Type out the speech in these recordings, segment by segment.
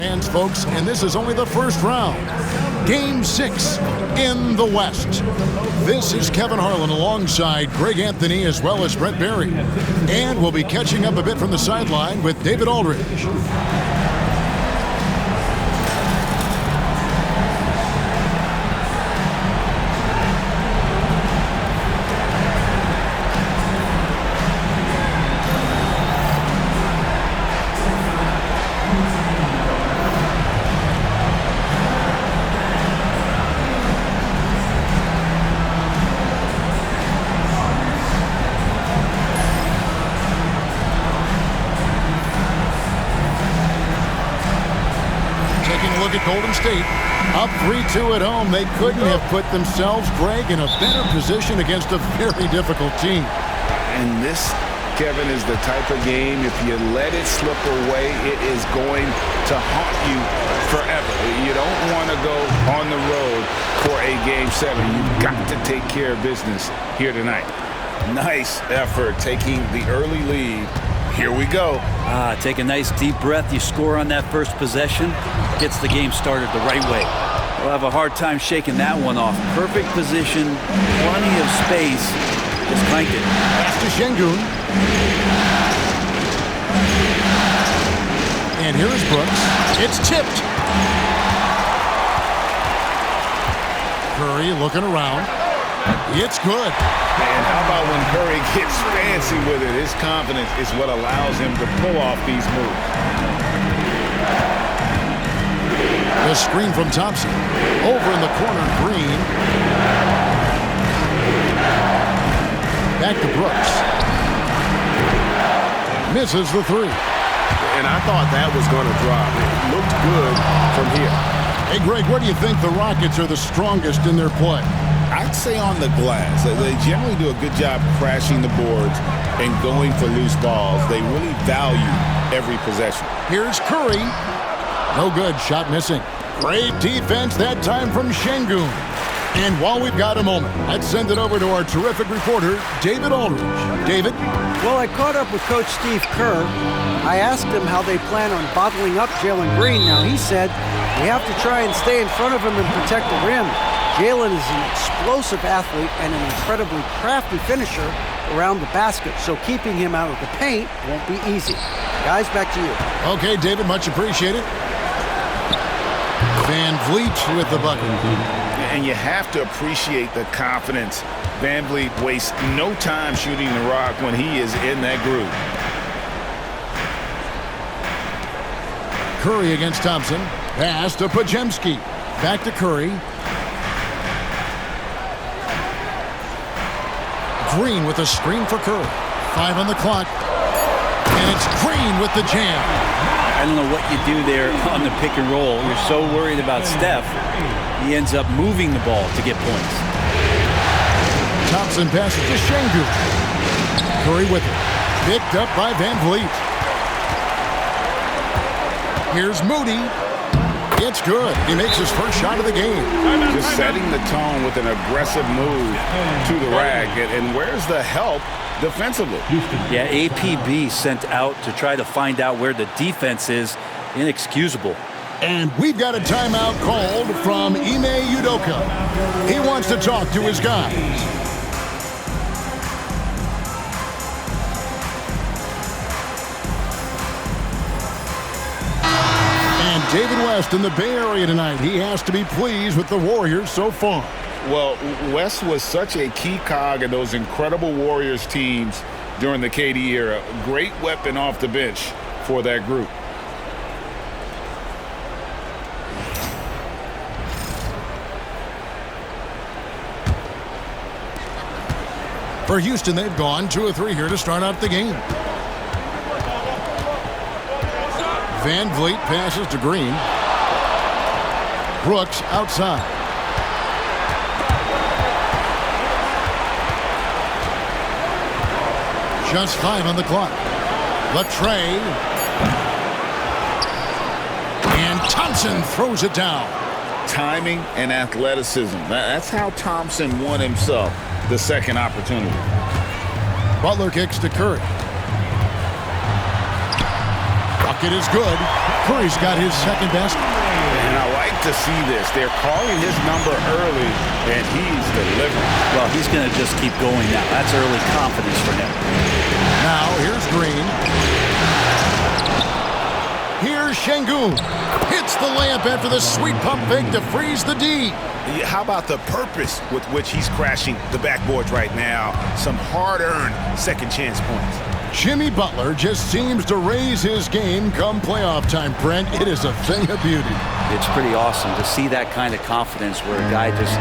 Fans, folks, and this is only the first round. Game 6 in the West. This is Kevin Harlan alongside Greg Anthony as well as Brett Barry. And we'll be catching up a bit from the sideline with David Aldridge. Golden State up 3-2 at home. They couldn't have put themselves, Greg, in a better position against a very difficult team. And this, Kevin, is the type of game, if you let it slip away, it is going to haunt you forever. You don't want to go on the road for a Game 7. You've got to take care of business here tonight. Nice effort taking the early lead. Here we go. Take a nice deep breath. You score on that first possession. Gets the game started the right way. We'll have a hard time shaking that one off. Perfect position, plenty of space. Just cranked it. Pass to Şengün. And here's Brooks. It's tipped. Curry looking around. It's good. And how about when Curry gets fancy with it? His confidence is what allows him to pull off these moves. The screen from Thompson. Over in the corner, Green. Back to Brooks. Misses the three. And I thought that was going to drop. It looked good from here. Hey, Greg, where do you think the Rockets are the strongest in their play? I'd say on the glass. They generally do a good job crashing the boards and going for loose balls. They really value every possession. Here's Curry. No good. Shot missing. Great defense that time from Şengün. And while we've got a moment, let's send it over to our terrific reporter, David Aldridge. David? Well, I caught up with Coach Steve Kerr. I asked him how they plan on bottling up Jalen Green. Now, he said we have to try and stay in front of him and protect the rim. Jalen is an explosive athlete and an incredibly crafty finisher around the basket, so keeping him out of the paint won't be easy. Guys, back to you. Okay, David, much appreciated. Van Vliet with the bucket. And you have to appreciate the confidence. Van Vliet wastes no time shooting the rock when he is in that groove. Curry against Thompson. Pass to Podziemski. Back to Curry. Green with a screen for Curry. 5 on the clock. And it's Green with the jam. I don't know what you do there on the pick and roll. You're so worried about Steph. He ends up moving the ball to get points. Thompson passes to Şengün. Curry with it. Picked up by Van Vliet. Here's Moody. It's good. He makes his first shot of the game. Just setting the tone with an aggressive move to the rack. And where's the help defensively? Yeah, APB sent out to try to find out where the defense is. Inexcusable. And we've got a timeout called from Ime Udoka. He wants to talk to his guys. And David West in the Bay Area tonight. He has to be pleased with the Warriors so far. Well, West was such a key cog in those incredible Warriors teams during the KD era. Great weapon off the bench for that group. For Houston, they've gone 2 of 3 here to start out the game. Van Vliet passes to Green. Brooks outside. Just 5 on the clock. Latrey. And Thompson throws it down. Timing and athleticism. That's how Thompson won himself the second opportunity. Butler kicks to Curry. Bucket is good. Curry's got his second best. And I like to see this. They're calling his number early, and he's delivering. Well, he's going to just keep going now. That's early confidence for him. Now, here's Green. Here's Şengün. Hits the layup after the sweet pump fake to freeze the D. How about the purpose with which he's crashing the backboards right now? Some hard-earned second chance points. Jimmy Butler just seems to raise his game come playoff time, Brent. It is a thing of beauty. It's pretty awesome to see that kind of confidence where a guy just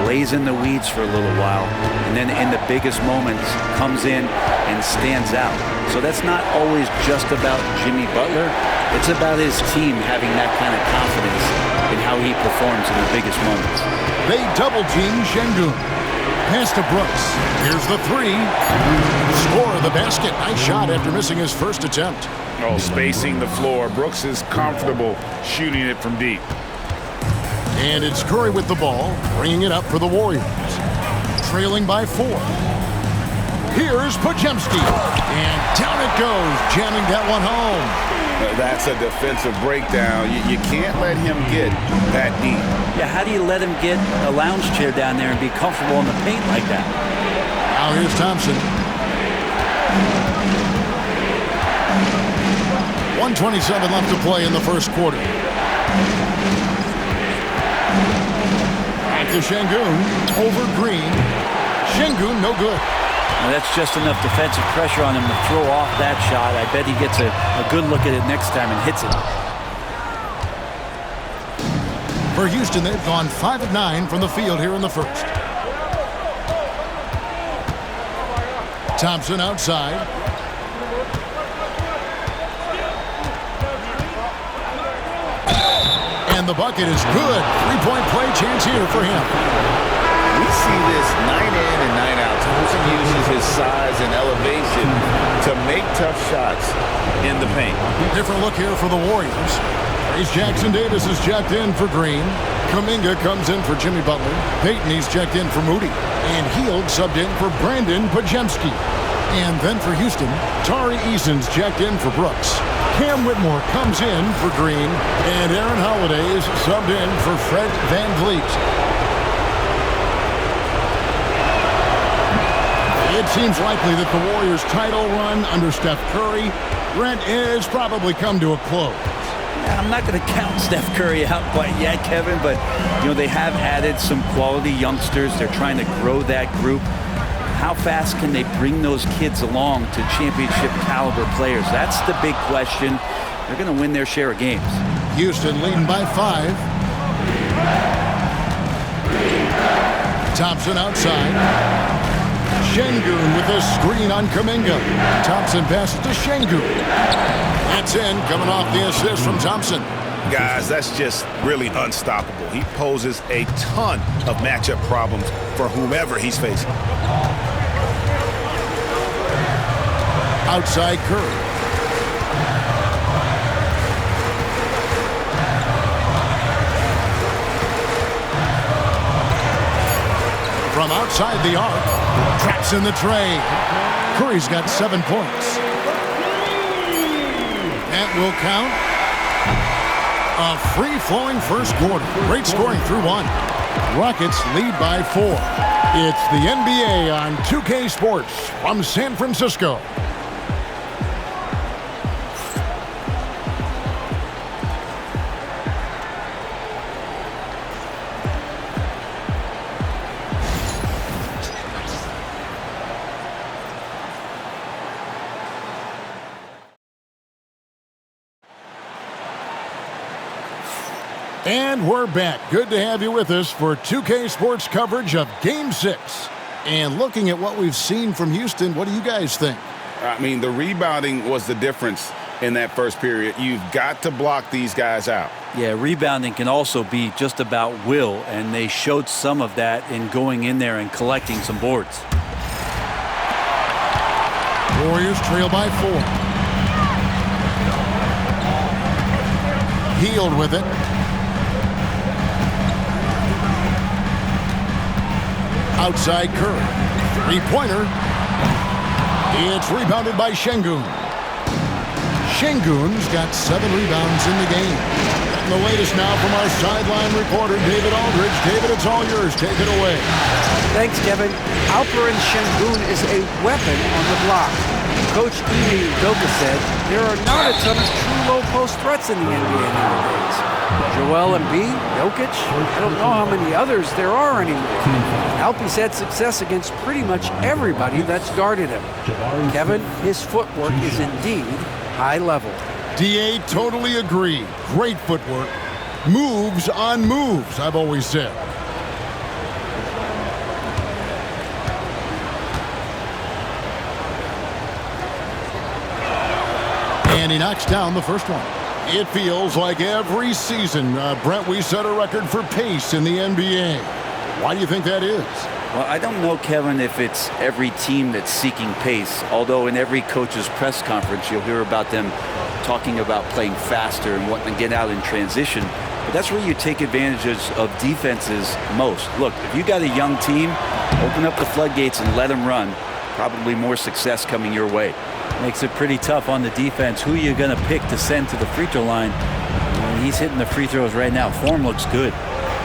lays in the weeds for a little while and then in the biggest moments comes in and stands out. So that's not always just about Jimmy Butler. It's about his team having that kind of confidence in how he performs in the biggest moments. They double team Şengün. Pass to Brooks. Here's the three. Score of the basket. Nice shot after missing his first attempt. Oh, spacing the floor. Brooks is comfortable shooting it from deep. And it's Curry with the ball, bringing it up for the Warriors. Trailing by 4. Here's Podziemski. And down it goes, jamming that one home. That's a defensive breakdown. You can't let him get that deep. Yeah, how do you let him get a lounge chair down there and be comfortable in the paint like that? Now here's Thompson. 1:27 left to play in the first quarter. Back to Şengün. Over Green. Şengün, no good. Now that's just enough defensive pressure on him to throw off that shot. I bet he gets a good look at it next time and hits it. For Houston, they've gone 5 of 9 from the field here in the first. Thompson outside. And the bucket is good. Three-point play chance here for him. We see this night in and night out. Thompson uses his size and elevation to make tough shots in the paint. Different look here for the Warriors. Trace Jackson-Davis is checked in for Green. Kuminga comes in for Jimmy Butler. Payton, he's checked in for Moody. And Hield subbed in for Brandon Podziemski. And then for Houston, Tari Eason's checked in for Brooks. Cam Whitmore comes in for Green. And Aaron Holiday is subbed in for Fred VanVleet. It seems likely that the Warriors' title run under Steph Curry, Brent, is probably come to a close. I'm not going to count Steph Curry out quite yet, Kevin, but they have added some quality youngsters. They're trying to grow that group. How fast can they bring those kids along to championship caliber players? That's the big question. They're going to win their share of games. Houston leading by 5. Thompson outside. Şengün with a screen on Kuminga. Thompson passes to Şengün. That's in, coming off the assist from Thompson. Guys, that's just really unstoppable. He poses a ton of matchup problems for whomever he's facing. Outside Curry. From outside the arc, traps in the tray. Curry's got 7 points. That will count. A free-flowing first quarter. Great scoring through 1. Rockets lead by 4. It's the NBA on 2K Sports from San Francisco. And we're back. Good to have you with us for 2K Sports coverage of Game 6. And looking at what we've seen from Houston, what do you guys think? I mean, the rebounding was the difference in that first period. You've got to block these guys out. Yeah, rebounding can also be just about will, and they showed some of that in going in there and collecting some boards. Warriors trail by 4. Hield with it. Outside Curry. Three-pointer. It's rebounded by Şengün. Şengün's got 7 rebounds in the game. And the latest now from our sideline reporter, David Aldridge. David, it's all yours. Take it away. Thanks, Kevin. Alperen Şengün is a weapon on the block. Coach Ime Udoka said there are not a ton of true low-post threats in the NBA nowadays. Joel Embiid, Jokic, I don't know how many others there are anymore. Alpie's had success against pretty much everybody that's guarded him. Kevin, his footwork is indeed high level. DA, totally agree. Great footwork. Moves on moves, I've always said. And he knocks down the first one. It feels like every season, Brent, we set a record for pace in the NBA. Why do you think that is? Well, I don't know, Kevin, if it's every team that's seeking pace, although in every coach's press conference you'll hear about them talking about playing faster and wanting to get out in transition. But that's where you take advantages of defenses most. Look, if you got a young team, open up the floodgates and let them run. Probably more success coming your way. Makes it pretty tough on the defense. Who are you going to pick to send to the free throw line? When he's hitting the free throws right now. Form looks good.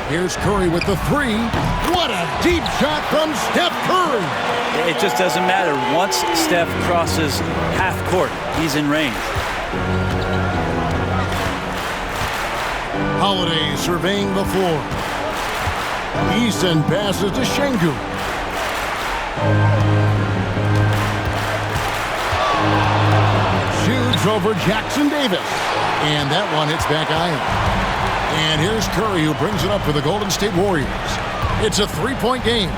Here's Curry with the 3. What a deep shot from Steph Curry. It just doesn't matter. Once Steph crosses half court, he's in range. Holiday surveying the floor. Eason passes to Şengün. Shoots over Jackson Davis. And that one hits back iron. And here's Curry, who brings it up for the Golden State Warriors. It's a 3-point game.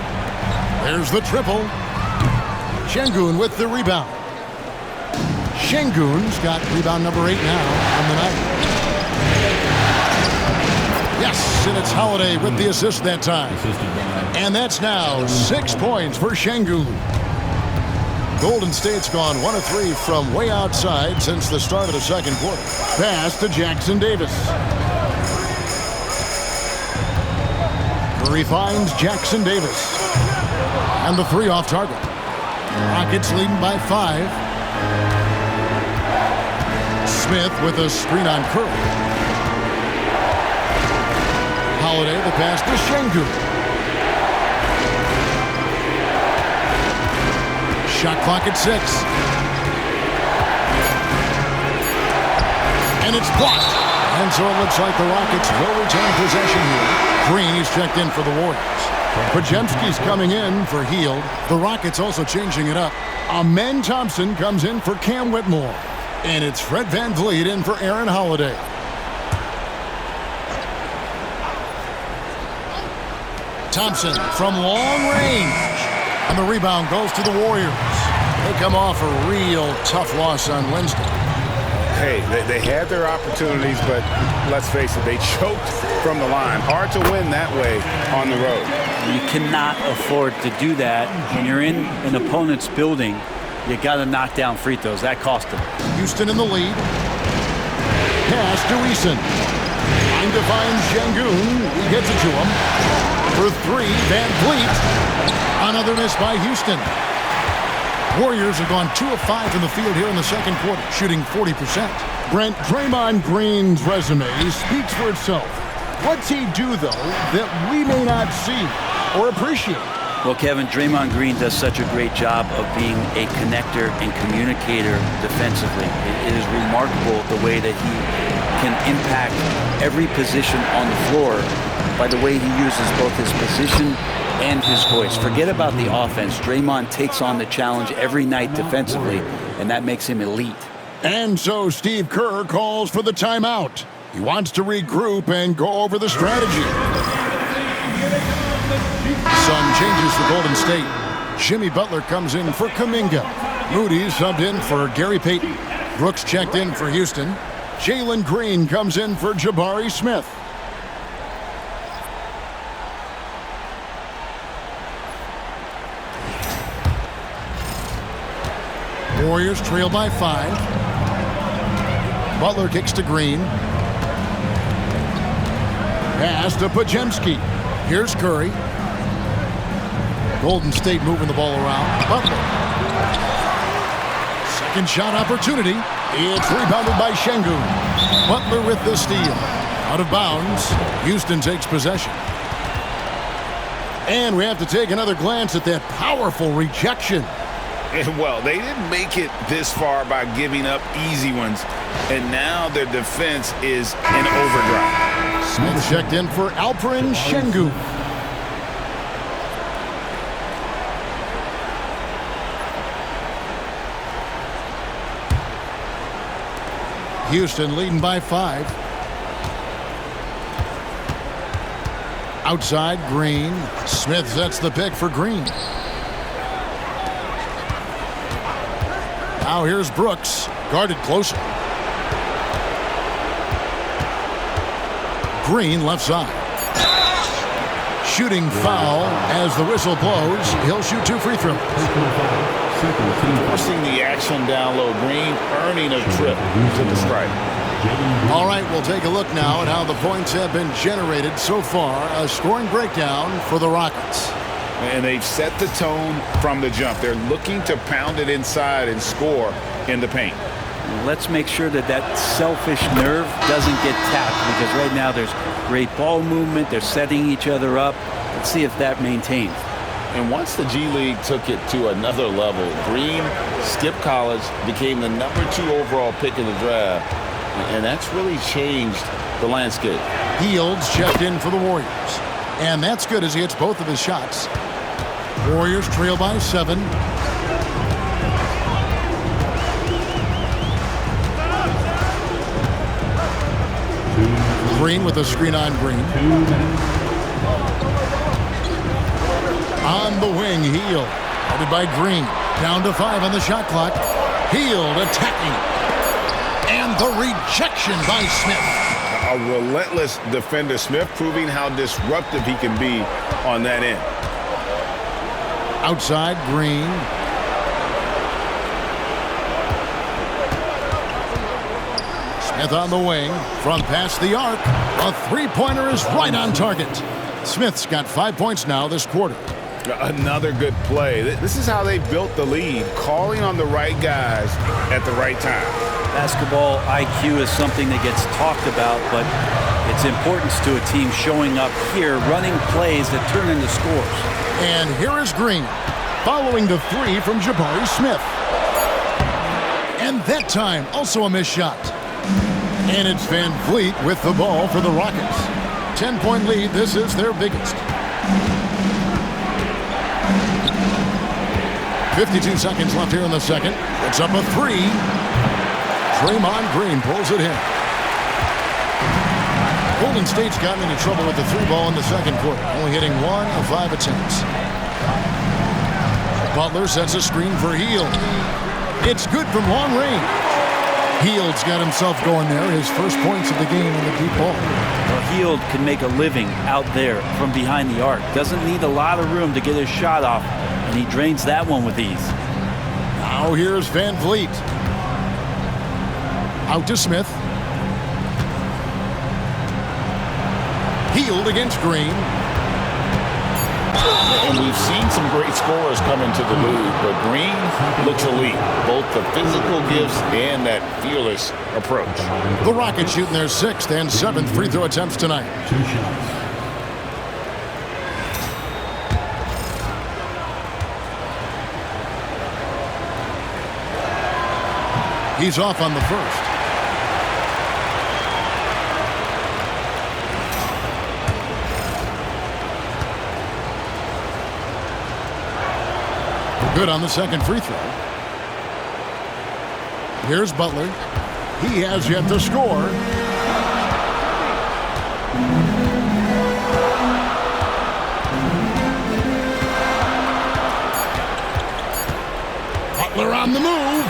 There's the triple. Şengün with the rebound. Şengün's got rebound number 8 now on the night. Yes, and it's Holiday with the assist that time. And that's now 6 points for Şengün. Golden State's gone 1 of 3 from way outside since the start of the second quarter. Pass to Jackson Davis. Curry finds Jackson Davis. And the 3 off target. Rockets leading by 5. Smith with a screen on Curry. Holiday, the pass to Şengün. Shot clock at 6. And it's blocked. And so it looks like the Rockets will retain possession here. Green is checked in for the Warriors. Podziemski's coming in for Hield. The Rockets also changing it up. Amen Thompson comes in for Cam Whitmore. And it's Fred VanVleet in for Aaron Holiday. Thompson from long range. And the rebound goes to the Warriors. They come off a real tough loss on Wednesday. Hey, they had their opportunities, but let's face it, they choked from the line. Hard to win that way on the road. You cannot afford to do that. When you're in an opponent's building, you got to knock down free throws. That cost them. Houston in the lead. Pass to Eason. Trying to find Şengün. He gets it to him. For 3, VanVleet. Another miss by Houston. Warriors have gone 2 of 5 in the field here in the second quarter, shooting 40%. Brent, Draymond Green's resume speaks for itself. What's he do, though, that we may not see or appreciate? Well, Kevin, Draymond Green does such a great job of being a connector and communicator defensively. It is remarkable the way that he can impact every position on the floor by the way he uses both his position and his voice. Forget about the offense. Draymond takes on the challenge every night defensively, and that makes him elite. And so Steve Kerr calls for the timeout. He wants to regroup and go over the strategy. Some changes for Golden State. Jimmy Butler comes in for Kuminga. Moody subbed in for Gary Payton. Brooks checked in for Houston. Jalen Green comes in for Jabari Smith. Warriors trail by 5. Butler kicks to Green. Pass to Podziemski. Here's Curry. Golden State moving the ball around. Butler. Second shot opportunity. It's rebounded by Şengün. Butler with the steal. Out of bounds. Houston takes possession. And we have to take another glance at that powerful rejection. And, well, they didn't make it this far by giving up easy ones. And now their defense is in overdrive. Smith checked in for Alperen Şengün. Houston leading by 5. Outside, Green. Smith sets the pick for Green. Now here's Brooks, guarded closer. Green left side. Shooting foul as the whistle blows. He'll shoot 2 free throws. Forcing the action down low. Green earning a trip to the stripe. All right, we'll take a look now at how the points have been generated so far. A scoring breakdown for the Rockets. And they've set the tone from the jump. They're looking to pound it inside and score in the paint. Let's make sure that that selfish nerve doesn't get tapped, because right now there's great ball movement. They're setting each other up. Let's see if that maintains. And once the G League took it to another level, Green skipped college, became the #2 overall pick in the draft, and that's really changed the landscape. Fields checked in for the Warriors. And that's good as he hits both of his shots. Warriors trail by 7. Green with a screen on Green. On the wing, Hield. Headed by Green. Down to 5 on the shot clock. Hield attacking. And the rejection by Smith. A relentless defender. Smith proving how disruptive he can be on that end. Outside, Green. Smith on the wing. From past the arc. A three-pointer is right on target. Smith's got 5 points now this quarter. Another good play. This is how they built the lead, calling on the right guys at the right time. Basketball IQ is something that gets talked about, but its importance to a team showing up here, running plays that turn into scores. And here is Green, following the 3 from Jabari Smith. And that time, also a missed shot. And it's Van Vliet with the ball for the Rockets. 10-point lead, this is their biggest. 52 seconds left here in the second. It's up a 3. Draymond Green pulls it in. Golden State's gotten into trouble with the 3 ball in the second quarter, only hitting 1 of 5 attempts. Butler sets a screen for Hield. It's good from long range. Hield's got himself going there, his first points of the game on the deep ball. Well, Hield can make a living out there from behind the arc. Doesn't need a lot of room to get his shot off, and he drains that one with ease. Now here's Van Vliet. Out to Smith. Hield against Green. And we've seen some great scorers come into the league, but Green looks elite. Both the physical gifts and that fearless approach. The Rockets shooting their 6th and 7th free throw attempts tonight. 2 shots. He's off on the first. Good on the second free throw. Here's Butler. He has yet to score. Butler on the move.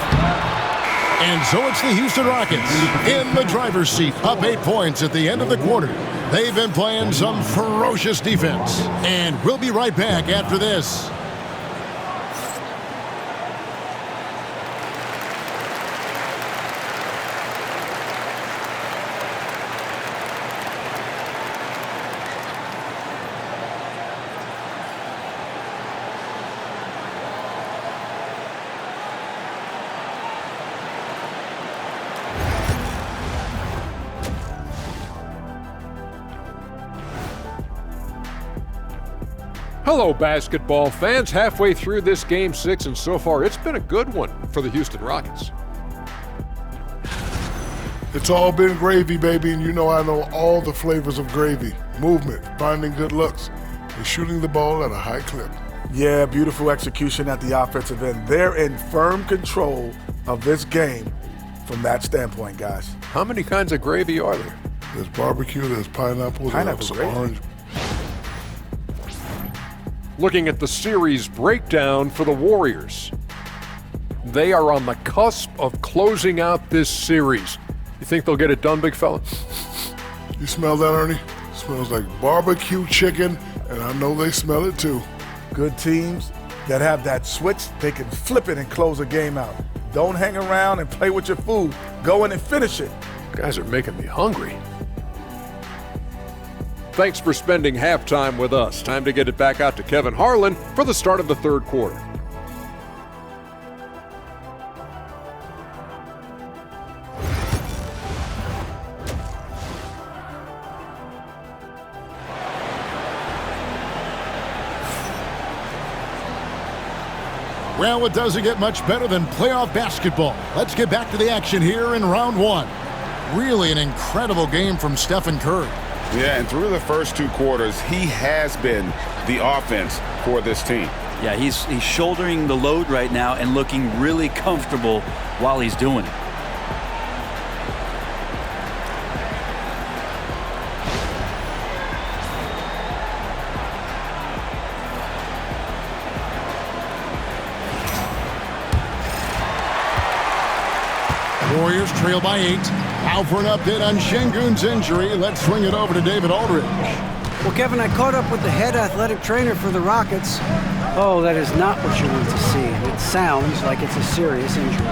And so it's the Houston Rockets in the driver's seat, up 8 points at the end of the quarter. They've been playing some ferocious defense. And we'll be right back after this. Hello, basketball fans. Halfway through this Game 6, and so far it's been a good one for the Houston Rockets. It's all been gravy, baby, and you know I know all the flavors of gravy. Movement, finding good looks, and shooting the ball at a high clip. Yeah, beautiful execution at the offensive end. They're in firm control of this game from that standpoint, guys. How many kinds of gravy are there? There's barbecue, there's pineapple, there's gravy. orange. Looking at the series breakdown for the Warriors. They are on the cusp of closing out this series. You think they'll get it done, big fella? You smell that, Ernie? It smells like barbecue chicken, and I know they smell it too. Good teams that have that switch, they can flip it and close a game out. Don't hang around and play with your food. Go in and finish it. Guys are making me hungry. Thanks for spending halftime with us. Time to get it back out to Kevin Harlan for the start of the third quarter. Well, it doesn't get much better than playoff basketball. Let's get back to the action here in round one. Really an incredible game from Stephen Curry. Yeah, and through the first two quarters, he has been the offense for this team. Yeah, he's shouldering the load right now and looking really comfortable while he's doing it. Warriors trail by 8. Now for an update on Şengün's injury. Let's swing it over to David Aldridge. Well, Kevin, I caught up with the head athletic trainer for the Rockets. Oh, that is not what you want to see. It sounds like it's a serious injury.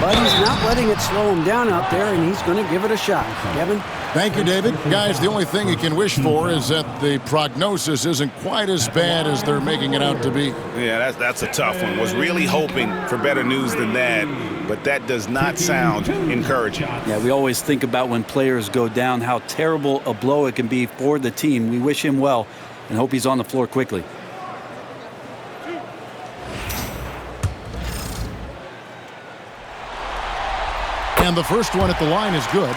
But he's not letting it slow him down out there, and he's going to give it a shot. Kevin? Thank you, David. Guys, the only thing you can wish for is that the prognosis isn't quite as bad as they're making it out to be. Yeah, that's a tough one. Was really hoping for better news than that, but that does not sound encouraging. Yeah, we always think about when players go down, how terrible a blow it can be for the team. We wish him well and hope he's on the floor quickly. And the first one at the line is good.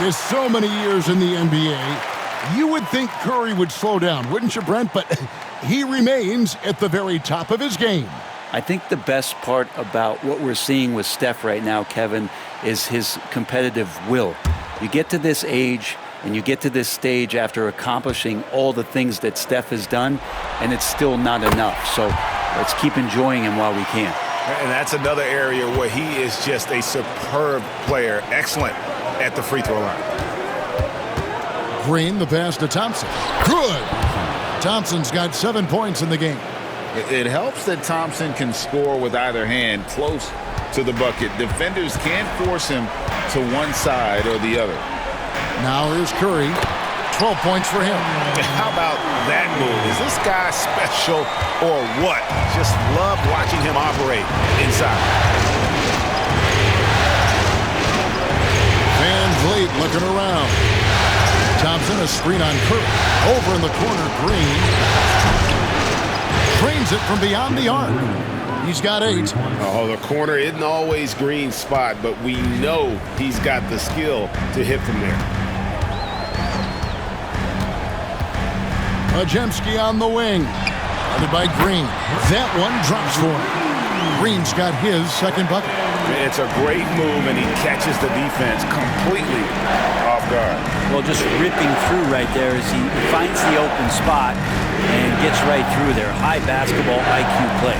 With so many years in the NBA, you would think Curry would slow down, wouldn't you, Brent? But he remains at the very top of his game. I think the best part about what we're seeing with Steph right now, Kevin, is his competitive will. You get to this age and you get to this stage after accomplishing all the things that Steph has done, and it's still not enough. So let's keep enjoying him while we can. And that's another area where he is just a superb player, excellent at the free throw line. Green, the pass to Thompson. Good! Thompson's got 7 points in the game. It helps that Thompson can score with either hand close to the bucket. Defenders can't force him to one side or the other. Now here's Curry. 12 points for him. How about that move? Is this guy special or what? Just love watching him operate inside. Van Vliet looking around. Thompson, a screen on Curry. Over in the corner, Green. Drains it from beyond the arc. He's got 8. Oh, the corner isn't always Green's spot, but we know he's got the skill to hit from there. Majemski on the wing. Guarded by Green. That one drops for him. Green's got his second bucket. It's a great move, and he catches the defense completely off guard. Well, just ripping through right there as he finds the open spot and gets right through there. High basketball IQ play.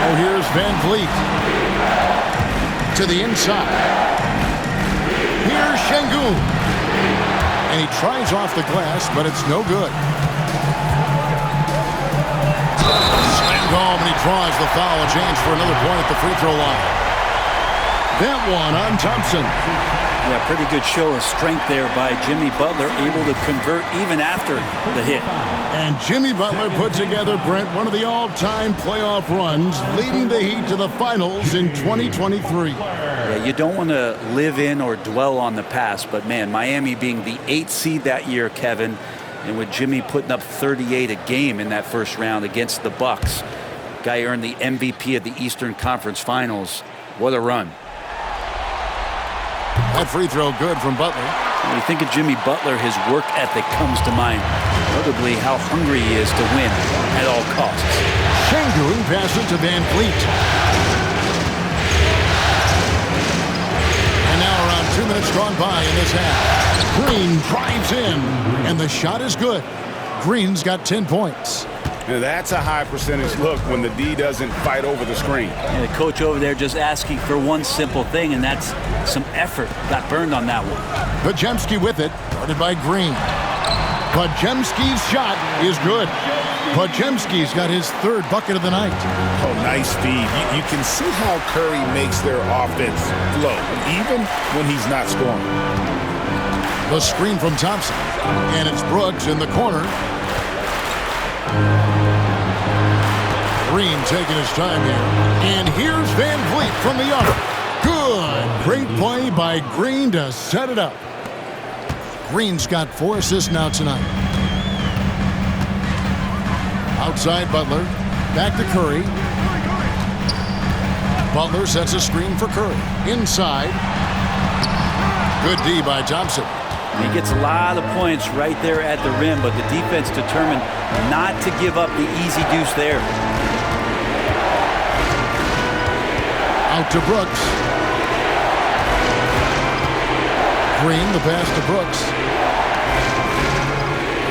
Oh, here's Van Vliet. To the inside. Here's Şengün. And he tries off the glass, but it's no good. Slammed home, and he draws the foul. A chance for another point at the free throw line. That one on Thompson. Yeah, pretty good show of strength there by Jimmy Butler, able to convert even after the hit. And Jimmy Butler put together, Brent, one of the all-time playoff runs, leading the Heat to the finals in 2023. Yeah, you don't want to live in or dwell on the past, but man, Miami being the 8th seed that year, Kevin, And with Jimmy putting up 38 a game in that first round against the Bucks, guy earned the MVP of the Eastern Conference Finals. What a run. That free throw good from Butler. When you think of Jimmy Butler, his work ethic comes to mind. Notably, how hungry he is to win at all costs. Şengün passes to Van Vliet. And now around 2 minutes gone by in this half. Green drives in, and the shot is good. Green's got 10 points. Now that's a high percentage look when the D doesn't fight over the screen. And the coach over there just asking for one simple thing, and that's some effort. Got burned on that one. Podziemski with it, guarded by Green. Podziemski's shot is good. Podziemski's got his third bucket of the night. Oh, nice feed. You can see how Curry makes their offense flow, even when he's not scoring. The screen from Thompson, and it's Brooks in the corner. Green taking his time here. And here's Van Vliet from the arc. Good. Great play by Green to set it up. Green's got 4 assists now tonight. Outside Butler. Back to Curry. Butler sets a screen for Curry. Inside. Good D by Thompson. He gets a lot of points right there at the rim, but the defense determined not to give up the easy deuce there. Out to Brooks. Green, the pass to Brooks.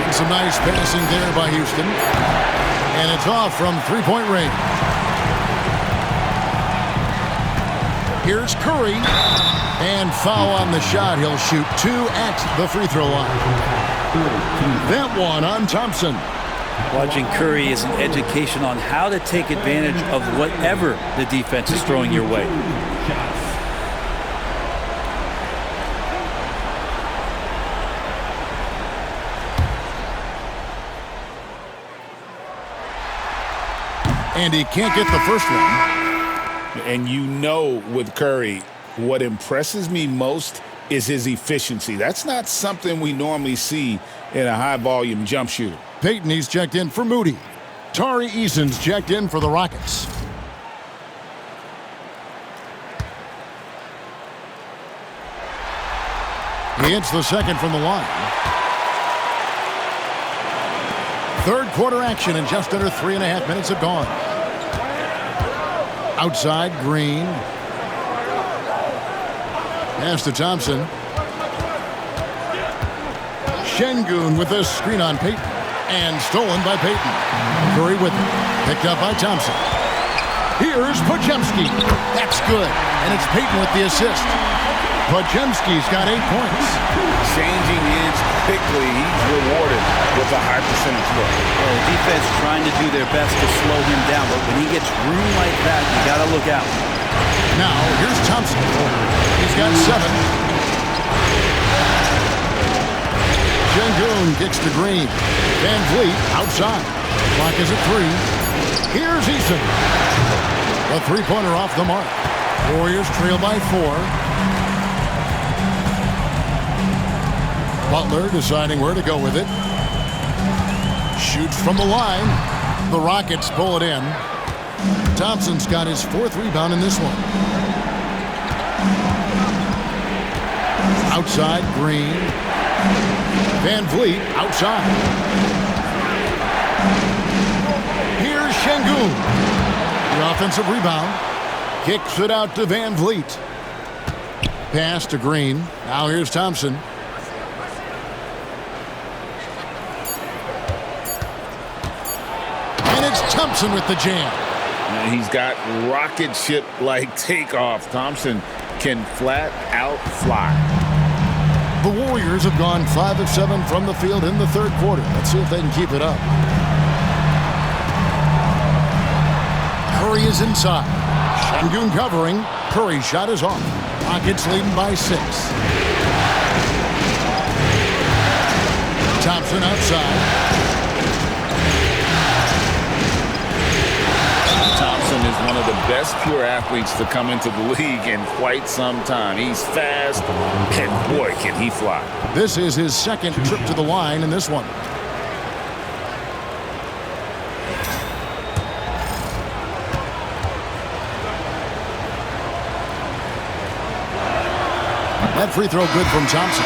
And some nice passing there by Houston. And it's off from three-point range. Here's Curry. And foul on the shot. He'll shoot 2 at the free throw line. That one on Thompson. Watching Curry is an education on how to take advantage of whatever the defense is throwing your way. And he can't get the first one. And you know with Curry, what impresses me most is his efficiency. That's not something we normally see in a high-volume jump shooter. Payton, he's checked in for Moody. Tari Eason's checked in for the Rockets. He hits the second from the line. Third quarter action, and just under 3.5 minutes have gone. Outside, Green. Pass to Thompson. Şengün with the screen on Payton. And stolen by Payton. Curry with it. Picked up by Thompson. Here's Podziemski. That's good. And it's Payton with the assist. Podziemski's got 8 points. Changing ends quickly, he's rewarded with a high percentage look. Well, the defense trying to do their best to slow him down, but when he gets room like that, you got to look out. Now, here's Thompson. He's got 7. Şengün kicks to Green. Van Vliet outside. Clock is at 3. Here's Eason. The three-pointer off the mark. Warriors trail by 4. Butler deciding where to go with it. Shoots from the line. The Rockets pull it in. Thompson's got his 4th rebound in this one. Outside, Green. Van Vliet outside. Here's Şengün. The offensive rebound. Kicks it out to Van Vliet. Pass to Green. Now here's Thompson. And it's Thompson with the jam. And he's got rocket ship-like takeoff. Thompson can flat out fly. The Warriors have gone 5 of 7 from the field in the third quarter. Let's see if they can keep it up. Curry is inside. Şengün covering. Curry's shot is off. Rockets leading by 6. Thompson outside. Thompson is one of the best pure athletes to come into the league in quite some time. He's fast, and boy, can he fly. This is his 2nd trip to the line in this one. That free throw good from Thompson.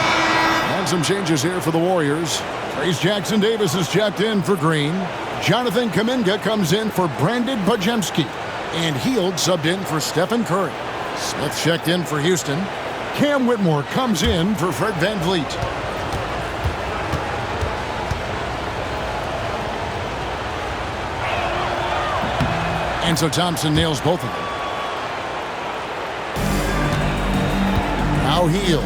And some changes here for the Warriors. Trace Jackson-Davis is checked in for Green. Jonathan Kuminga comes in for Brandon Pajemski. And Hield subbed in for Stephen Curry. Smith checked in for Houston. Cam Whitmore comes in for Fred VanVleet. And so Thompson nails both of them. Now Hield.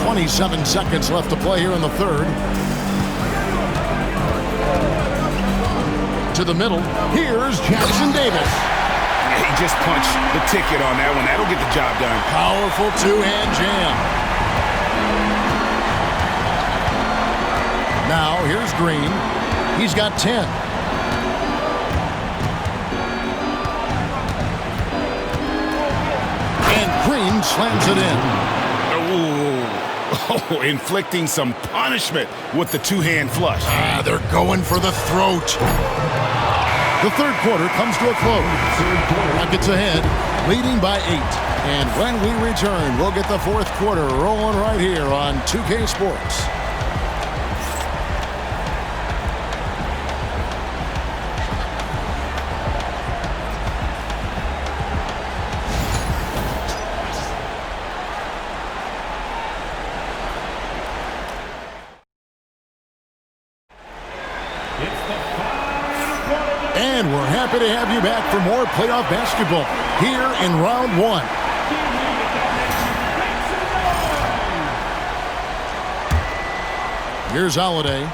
27 seconds left to play here in the third. To the middle. Here's Jackson-Davis. He just punched the ticket on that one. That'll get the job done. Powerful two-hand jam. Now here's Green. He's got 10. And Green slams it in. Oh, inflicting some punishment with the two-hand flush. They're going for the throat. The third quarter comes to a close. Rockets ahead, leading by 8. And when we return, we'll get the fourth quarter rolling right here on 2K Sports. And we're happy to have you back for more playoff basketball here in round 1. Here's Holiday.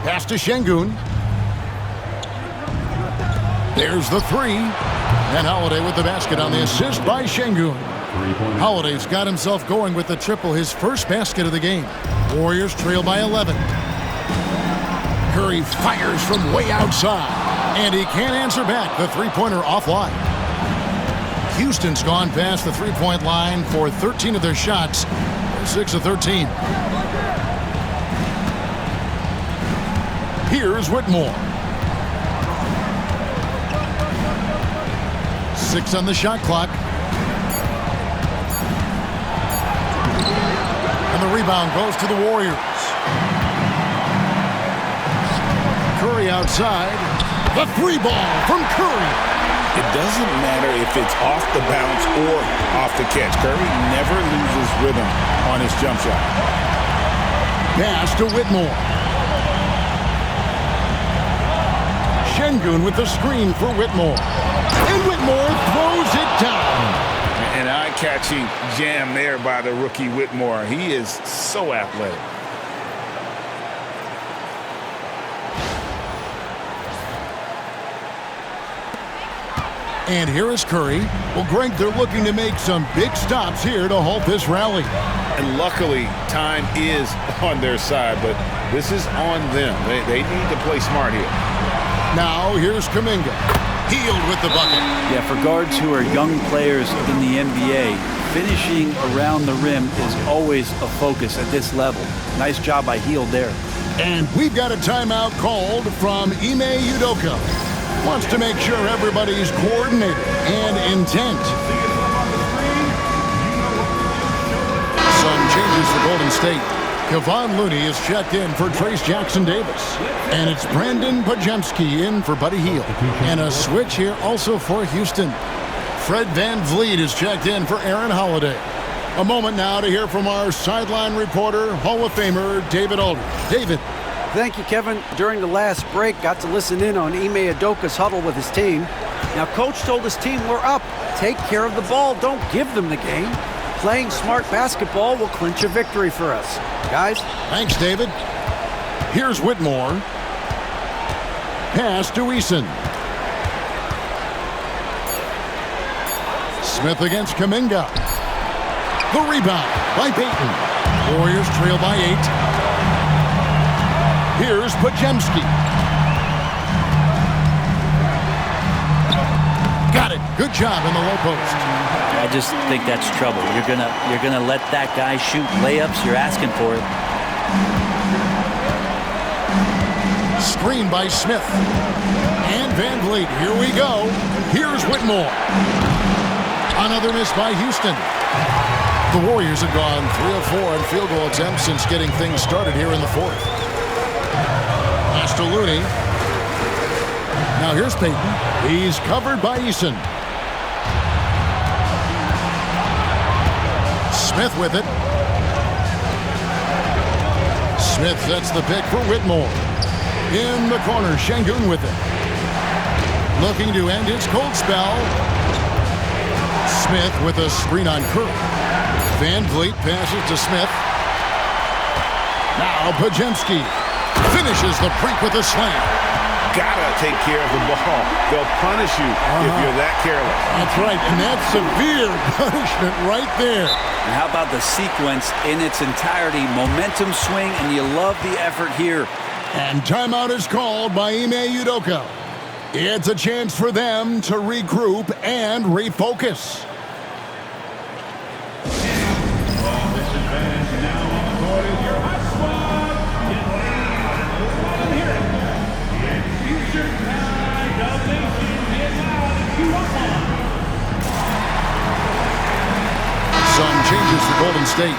Pass to Şengün. There's the three. And Holiday with the basket on the assist by Şengün. Holiday's got himself going with the triple, his first basket of the game. Warriors trail by 11. Curry fires from way outside, and he can't answer back. The three-pointer offline. Houston's gone past the three-point line for 13 of their shots. They're 6 of 13. Here's Whitmore. 6 on the shot clock. And the rebound goes to the Warriors. Curry outside. The three ball from Curry. It doesn't matter if it's off the bounce or off the catch. Curry never loses rhythm on his jump shot. Pass to Whitmore. Şengün with the screen for Whitmore. And Whitmore throws it down. An eye-catching jam there by the rookie Whitmore. He is so athletic. And here is Curry. Well, Greg, they're looking to make some big stops here to halt this rally. And luckily, time is on their side, but this is on them. They need to play smart here. Now, here's Kuminga. Hield with the bucket. Yeah, for guards who are young players in the NBA, finishing around the rim is always a focus at this level. Nice job by Hield there. And we've got a timeout called from Ime Udoka. Wants to make sure everybody's coordinated and intent. Some changes for Golden State. Kevon Looney is checked in for Trace Jackson-Davis. And it's Brandon Pajemski in for Buddy Hield. And a switch here also for Houston. Fred VanVleet is checked in for Aaron Holiday. A moment now to hear from our sideline reporter, Hall of Famer David Aldridge. David. Thank you, Kevin. During the last break, got to listen in on Ime Udoka's huddle with his team. Now, Coach told his team, we're up. Take care of the ball. Don't give them the game. Playing smart basketball will clinch a victory for us. Guys? Thanks, David. Here's Whitmore. Pass to Eason. Smith against Kuminga. The rebound by Payton. Warriors trail by 8. Here's Pajemski. Got it. Good job in the low post. I just think that's trouble. You're gonna let that guy shoot layups. You're asking for it. Screen by Smith. And Van Vliet, here we go. Here's Whitmore. Another miss by Houston. The Warriors have gone 3 of 4 on field goal attempts since getting things started here in the fourth. Pass to Looney. Now here's Payton. He's covered by Eason. Smith with it. Smith sets the pick for Whitmore. In the corner, Şengün with it. Looking to end his cold spell. Smith with a screen on Curry. Van Vliet passes to Smith. Now Podziemski finishes the break with a slam. Gotta take care of the ball. They'll punish you if you're that careless. That's right, and that's severe punishment right there. And how about the sequence in its entirety? Momentum swing, and you love the effort here. And timeout is called by Ime Udoka. It's a chance for them to regroup and refocus. Some changes for Golden State.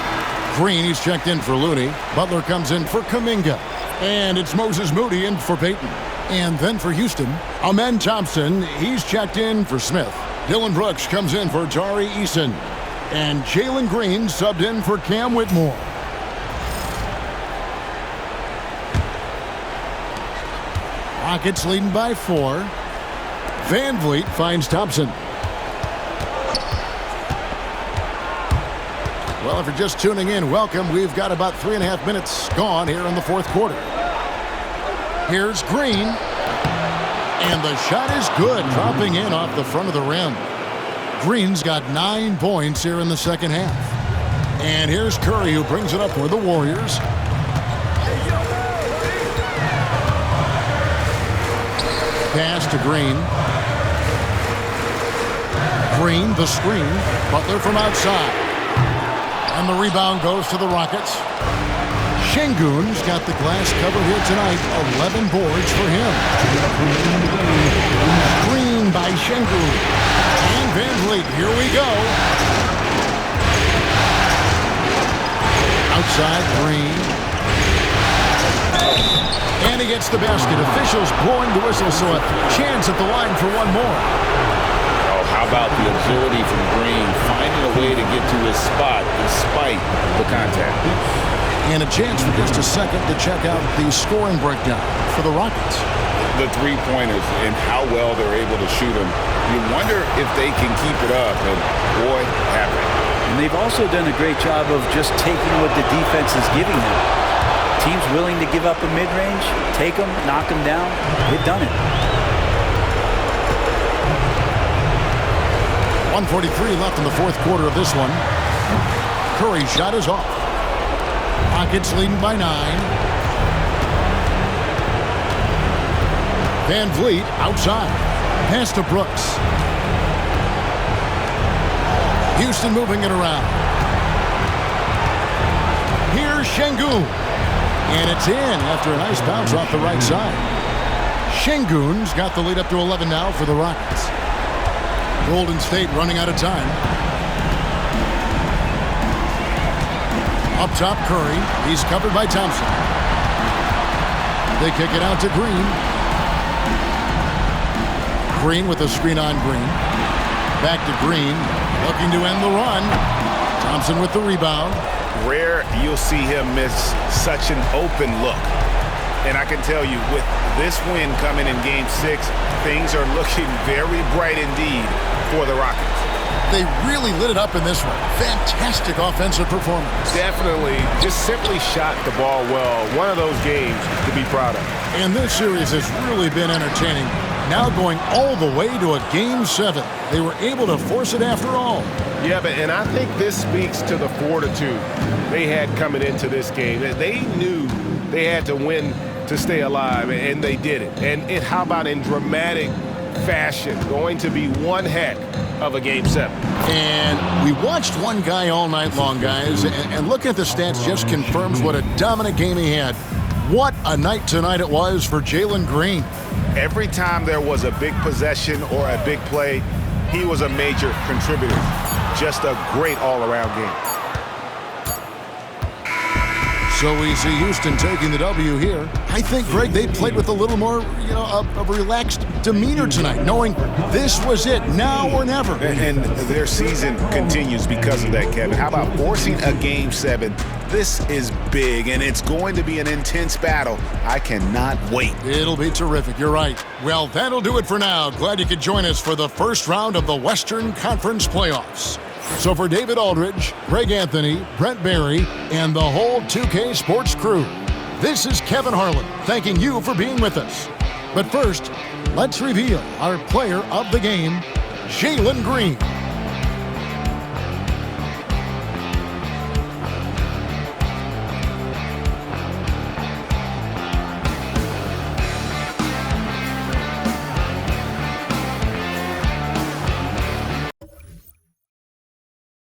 Green, he's checked in for Looney. Butler comes in for Kuminga. And it's Moses Moody in for Payton. And then for Houston, Amen Thompson, he's checked in for Smith. Dylan Brooks comes in for Tari Eason. And Jalen Green subbed in for Cam Whitmore. Rockets leading by 4. Van Vliet finds Thompson. Well, if you're just tuning in, welcome. We've got about 3.5 minutes gone here in the fourth quarter. Here's Green. And the shot is good, dropping in off the front of the rim. Green's got 9 points here in the second half. And here's Curry, who brings it up for the Warriors. Pass to Green. Green, the screen. Butler from outside. And the rebound goes to the Rockets. Şengün's got the glass cover here tonight. 11 boards for him. Screen by Şengün. And Van Vliet, here we go. Outside, Green. And he gets the basket. Officials blowing the whistle, so a chance at the line for one more. How about the agility from Green, finding a way to get to his spot despite the contact. And a chance for just a second to check out the scoring breakdown for the Rockets. The three-pointers and how well they're able to shoot them. You wonder if they can keep it up, and boy, have they. And they've also done a great job of just taking what the defense is giving them. Teams willing to give up a mid-range, take them, knock them down, they've done it. 1:43 left in the fourth quarter of this one. Curry's shot is off. Rockets leading by 9. Van Vliet outside. Pass to Brooks. Houston moving it around. Here's Şengün. And it's in after a nice bounce off the right side. Şengün's got the lead up to 11 now for the Rockets. Golden State running out of time. Up top, Curry. He's covered by Thompson. They kick it out to Green. Green with a screen on Green. Back to Green. Looking to end the run. Thompson with the rebound. Rare you'll see him miss such an open look. And I can tell you, with this win coming in Game 6, things are looking very bright indeed for the Rockets. They really lit it up in this one. Fantastic offensive performance. Definitely. Just simply shot the ball well. One of those games to be proud of. And this series has really been entertaining. Now going all the way to a Game 7. They were able to force it after all. Yeah, and I think this speaks to the fortitude they had coming into this game. They knew they had to win to stay alive, and they did it. And how about in dramatic fashion, going to be one heck of a Game 7. And we watched one guy all night long, guys, and looking at the stats just confirms what a dominant game he had. What a night tonight it was for Jalen Green. Every time there was a big possession or a big play, he was a major contributor. Just a great all-around game. So we see Houston taking the W here. I think, Greg, they played with a little more, a relaxed demeanor tonight, knowing this was it, now or never. And their season continues because of that, Kevin. How about forcing a Game 7? This is big, and it's going to be an intense battle. I cannot wait. It'll be terrific. You're right. Well, that'll do it for now. Glad you could join us for the first round of the Western Conference playoffs. So for David Aldridge, Greg Anthony, Brent Barry, and the whole 2K Sports crew, this is Kevin Harlan thanking you for being with us. But first, let's reveal our player of the game, Jalen Green.